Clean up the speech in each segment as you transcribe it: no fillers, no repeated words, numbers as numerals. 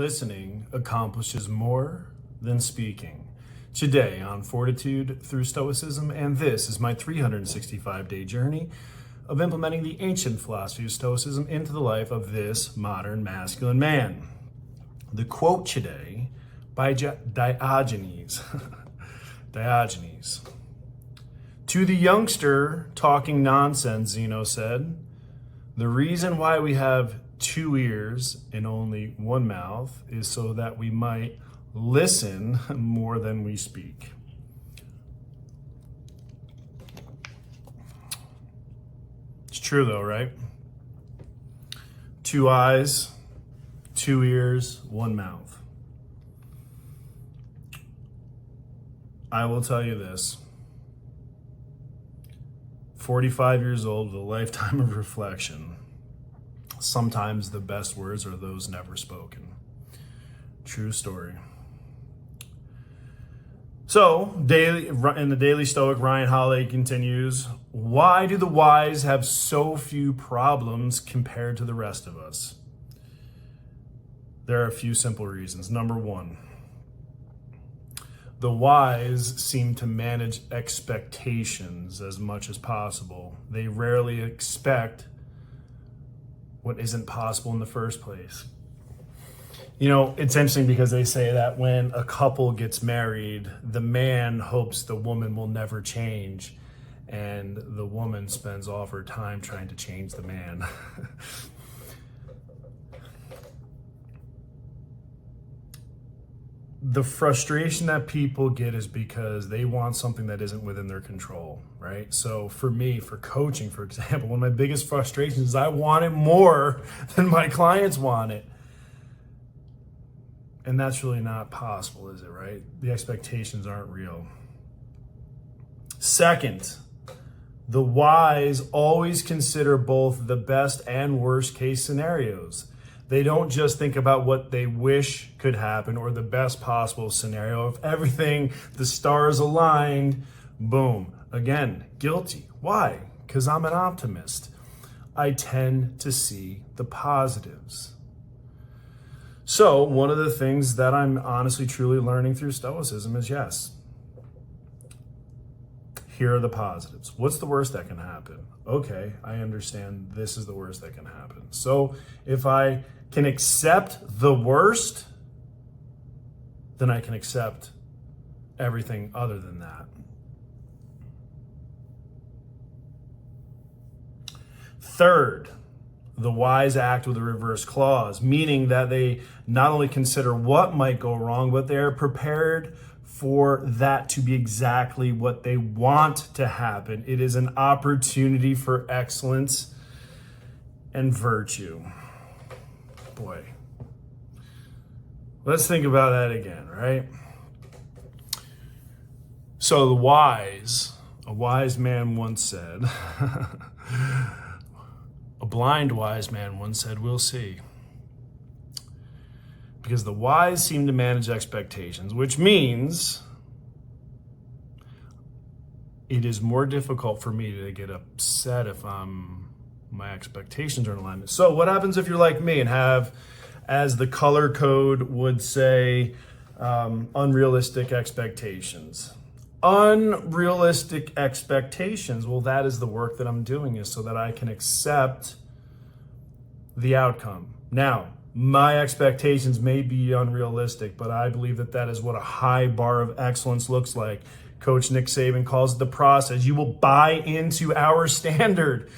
listening accomplishes more than speaking. Today on Fortitude Through Stoicism, and this is my 365-day journey of implementing the ancient philosophy of Stoicism into the life of this modern masculine man. The quote today by Diogenes. Diogenes. To the youngster talking nonsense, Zeno said, the reason why we have 2 ears and only 1 mouth is so that we might listen more than we speak. It's true though, right? 2 eyes, 2 ears, 1 mouth. I will tell you this. 45 years old with a lifetime of reflection. Sometimes the best words are those never spoken. True story. So, in the Daily Stoic, Ryan Holiday continues, why do the wise have so few problems compared to the rest of us? There are a few simple reasons. Number 1, the wise seem to manage expectations as much as possible. They rarely expect what isn't possible in the first place. You know, it's interesting because they say that when a couple gets married, the man hopes the woman will never change, and the woman spends all of her time trying to change the man. The frustration that people get is because they want something that isn't within their control, right? So for me, for coaching, for example, one of my biggest frustrations is I want it more than my clients want it. And that's really not possible, is it, right? The expectations aren't real. Second, the wise always consider both the best and worst case scenarios. They don't just think about what they wish could happen or the best possible scenario. If everything, the stars aligned, boom. Again, guilty. Why? Because I'm an optimist. I tend to see the positives. So one of the things that I'm honestly, truly learning through Stoicism is yes, here are the positives. What's the worst that can happen? Okay, I understand this is the worst that can happen. So if I can accept the worst, then I can accept everything other than that. Third, the wise act with a reverse clause, meaning that they not only consider what might go wrong, but they're prepared for that to be exactly what they want to happen. It is an opportunity for excellence and virtue. Boy, let's think about that again, right? So a wise man once said, a blind wise man once said, we'll see. Because the wise seem to manage expectations, which means it is more difficult for me to get upset if my expectations are in alignment. So what happens if you're like me and have, as the color code would say, unrealistic expectations? Unrealistic expectations. Well, that is the work that I'm doing, is so that I can accept the outcome. Now, my expectations may be unrealistic, but I believe that that is what a high bar of excellence looks like. Coach Nick Saban calls it the process. You will buy into our standard.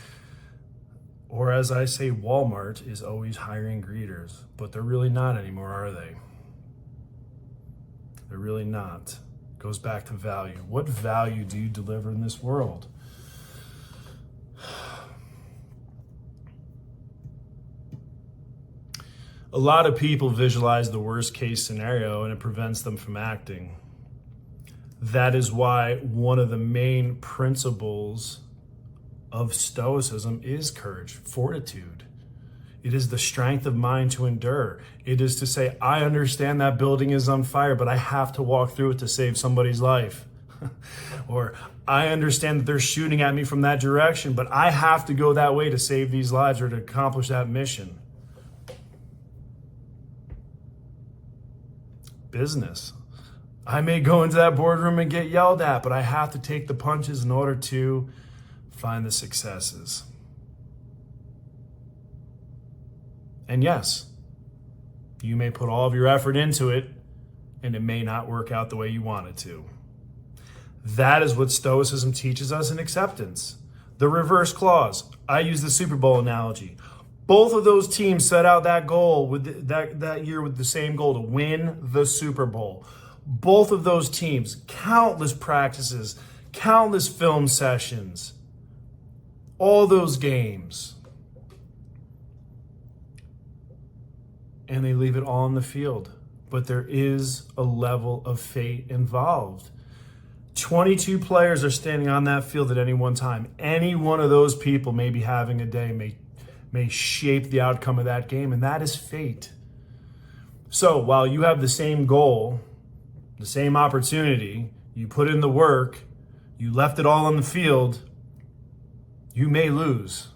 Or as I say, Walmart is always hiring greeters, but they're really not anymore, are they? They're really not. Goes back to value. What value do you deliver in this world? A lot of people visualize the worst case scenario and it prevents them from acting. That is why one of the main principles of Stoicism is courage, fortitude. It is the strength of mind to endure. It is to say, I understand that building is on fire, but I have to walk through it to save somebody's life. Or I understand that they're shooting at me from that direction, but I have to go that way to save these lives or to accomplish that mission. business. I may go into that boardroom and get yelled at, but I have to take the punches in order to find the successes. And yes, you may put all of your effort into it, and it may not work out the way you want it to. That is what Stoicism teaches us in acceptance. The reverse clause. I use the Super Bowl analogy. Both of those teams set out that goal with that year with the same goal, to win the Super Bowl. Both of those teams, countless practices, countless film sessions, all those games. And they leave it all on the field. But there is a level of fate involved. 22 players are standing on that field at any one time. Any one of those people may be having a day, may shape the outcome of that game, and that is fate. So while you have the same goal, the same opportunity, you put in the work, you left it all on the field, you may lose.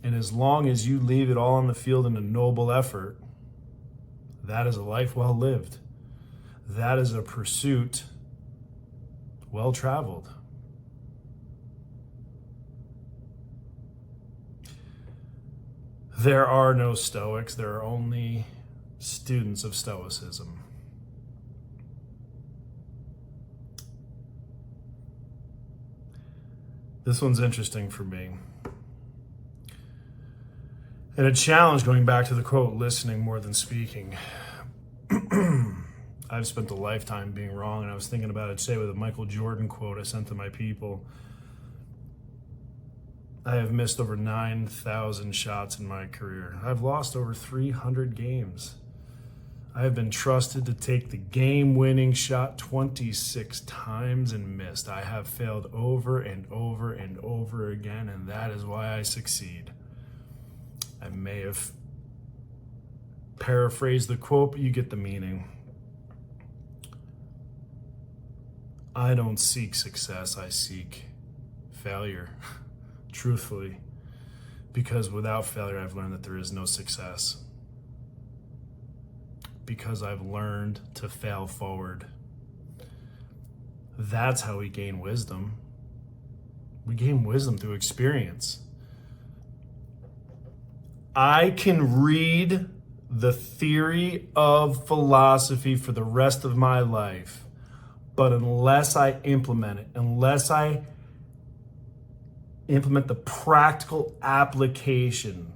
And as long as you leave it all on the field in a noble effort, that is a life well lived. That is a pursuit well traveled. There are no Stoics, there are only students of Stoicism. This one's interesting for me. And a challenge, going back to the quote, listening more than speaking. I've spent a lifetime being wrong, and I was thinking about it today with a Michael Jordan quote I sent to my people. I have missed over 9,000 shots in my career. I've lost over 300 games. I have been trusted to take the game-winning shot 26 times and missed. I have failed over and over and over again, and that is why I succeed. I may have paraphrased the quote, but you get the meaning. I don't seek success, I seek failure, truthfully. Because without failure, I've learned that there is no success. Because I've learned to fail forward. That's how we gain wisdom. We gain wisdom through experience. I can read the theory of philosophy for the rest of my life, but unless I implement it, unless I implement the practical application,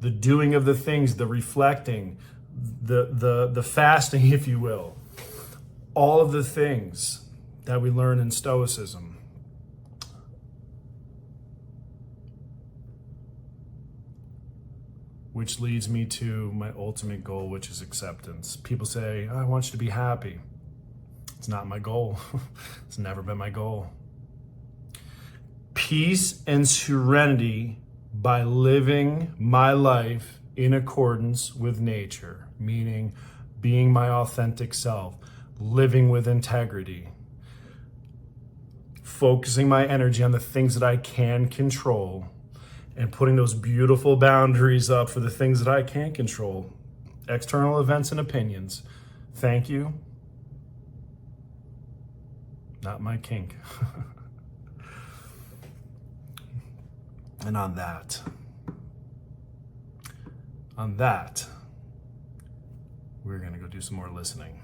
the doing of the things, the reflecting, the fasting, if you will, all of the things that we learn in Stoicism, which leads me to my ultimate goal, which is acceptance. People say, I want you to be happy. It's not my goal. It's never been my goal. Peace and serenity by living my life in accordance with nature, meaning being my authentic self, living with integrity, focusing my energy on the things that I can control, and putting those beautiful boundaries up for the things that I can't control. External events and opinions. Thank you. Not my kink. And on that, we're going to go do some more listening.